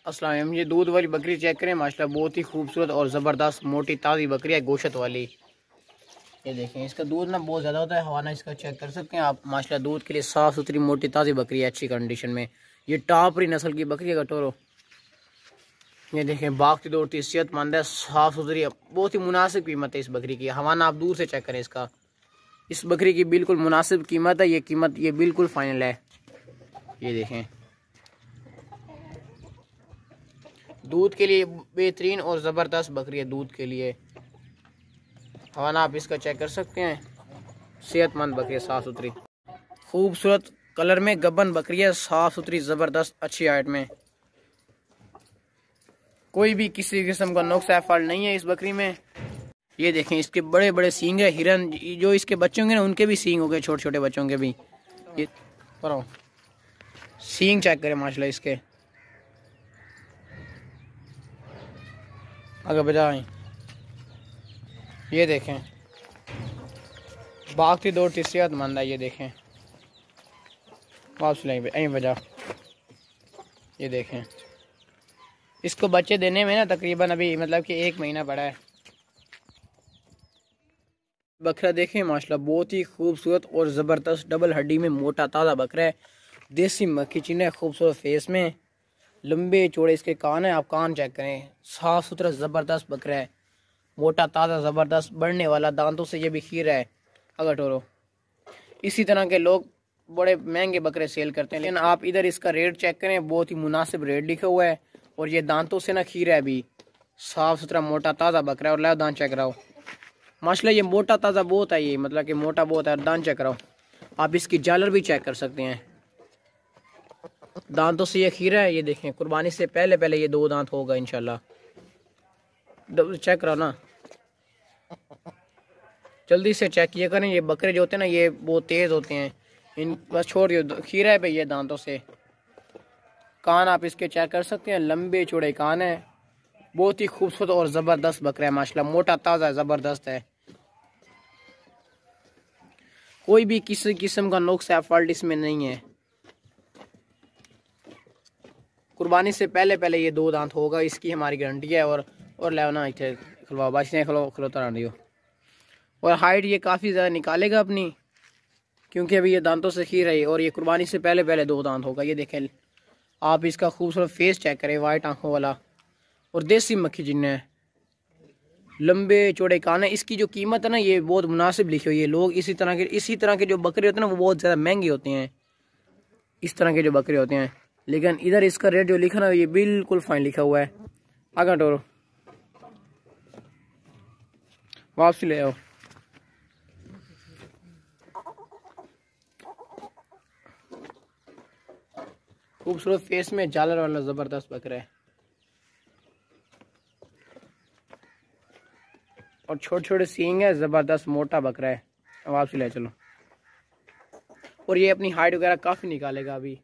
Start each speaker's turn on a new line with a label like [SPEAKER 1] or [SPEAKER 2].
[SPEAKER 1] अस्सलाम वालेकुम। ये दूध वाली बकरी चेक करें माशाल्लाह, बहुत ही खूबसूरत और ज़बरदस्त मोटी ताज़ी बकरी है, गोश्त वाली। ये देखें, इसका दूध ना बहुत ज़्यादा होता है, हवाना इसका चेक कर सकते हैं आप। माशाल्लाह दूध के लिए साफ़ सुथरी मोटी ताज़ी बकरी है, अच्छी कंडीशन में। ये टापरी नस्ल की बकरी है कटोरो। ये देखें, भागती दौड़ती सेहतमंद है, साफ़ सुथरी है, बहुत ही मुनासिब कीमत है इस बकरी की। हवाना आप दूर से चेक करें इसका। इस बकरी की बिल्कुल मुनासिब कीमत है, ये कीमत ये बिल्कुल फाइनल है। ये देखें, दूध के लिए बेहतरीन और ज़बरदस्त बकरी है दूध के लिए। हवाना आप इसका चेक कर सकते हैं, सेहतमंद बकरी है, साफ़ सुथरी खूबसूरत कलर में गबन बकरी है, साफ़ सुथरी ज़बरदस्त अच्छी हाइट में। कोई भी किसी किस्म का नुक्स है फल नहीं है इस बकरी में। ये देखें, इसके बड़े बड़े सींग है। हिरन जो इसके बच्चे होंगे ना, उनके भी सींग हो गए, छोटे छोटे बच्चों के भी। ये पर सींग चेक करें माशाल्लाह इसके। अगर बजाएं, ये देखें, भागती दौड़ती सेहतमंद है। ये देखें, वापस यहीं बजा। ये देखें, इसको बच्चे देने में ना तकरीबन अभी मतलब कि 1 महीना पड़ा है। बकरा देखें माशाल्लाह, बहुत ही खूबसूरत और ज़बरदस्त डबल हड्डी में मोटा ताज़ा बकरा है, देसी मक्खी चिन्ह है, खूबसूरत फेस में, लंबे चौड़े इसके कान है। आप कान चेक करें, साफ़ सुथरा ज़बरदस्त बकरा है, मोटा ताज़ा ज़बरदस्त बढ़ने वाला, दांतों से ये भी खीर है। अगर टोरो इसी तरह के लोग बड़े महंगे बकरे सेल करते हैं, लेकिन आप इधर इसका रेट चेक करें, बहुत ही मुनासिब रेट लिखा हुआ है। और ये दांतों से ना खीर है, अभी साफ़ सुथरा मोटा ताज़ा बकरा है। और लाओ दांत चेक कराओ माशाल्लाह, ये मोटा ताज़ा बहुत है, ये मतलब कि मोटा बहुत है। दांत चेक कराओ आप, इसकी जालर भी चेक कर सकते हैं, दांतों से ये खीरा है। ये देखें, कुर्बानी से पहले पहले ये 2 दांत होगा इंशाल्लाह। चेक करो ना, जल्दी से चेक किया करें। ये बकरे जो होते हैं ना, ये बहुत तेज़ होते हैं, इन बस छोड़ दियो। खीरा है भाई ये दांतों से। कान आप इसके चेक कर सकते हैं, लंबे चौड़े कान है, बहुत ही खूबसूरत और ज़बरदस्त बकरा है माशाल्लाह, मोटा ताज़ा ज़बरदस्त है। कोई भी किसी किस्म का नुक्स या फॉल्ट इसमें नहीं है। कुर्बानी से पहले पहले ये 2 दांत होगा, इसकी हमारी गारंटी है। और ले ना इधर खलवा बाश ने खलोता रही हो। और हाइट ये काफ़ी ज़्यादा निकालेगा अपनी, क्योंकि अभी ये दांतों से खीर है। और ये कुर्बानी से पहले पहले 2 दांत होगा। ये देखें आप, इसका खूबसूरत फेस चेक करें, वाइट आंखों वाला, और देसी मक्खी जिन्हें है, लंबे चौड़े कान है। इसकी जो कीमत है ना, ये बहुत मुनासिब लिखी हुई है। लोग इसी तरह के जो बकरे होते हैं ना, वो बहुत ज़्यादा महंगे होते हैं, इस तरह के जो बकरे होते हैं। लेकिन इधर इसका रेट जो लिखा ना, ये बिल्कुल फाइन लिखा हुआ है। आगे टोरो वापसी ले आओ। खूबसूरत फेस में झालर वाला ज़बरदस्त बकरा है, और छोटे छोटे सींग है, ज़बरदस्त मोटा बकरा है। वापसी ले चलो। और ये अपनी हाइट वगैरह काफ़ी निकालेगा अभी।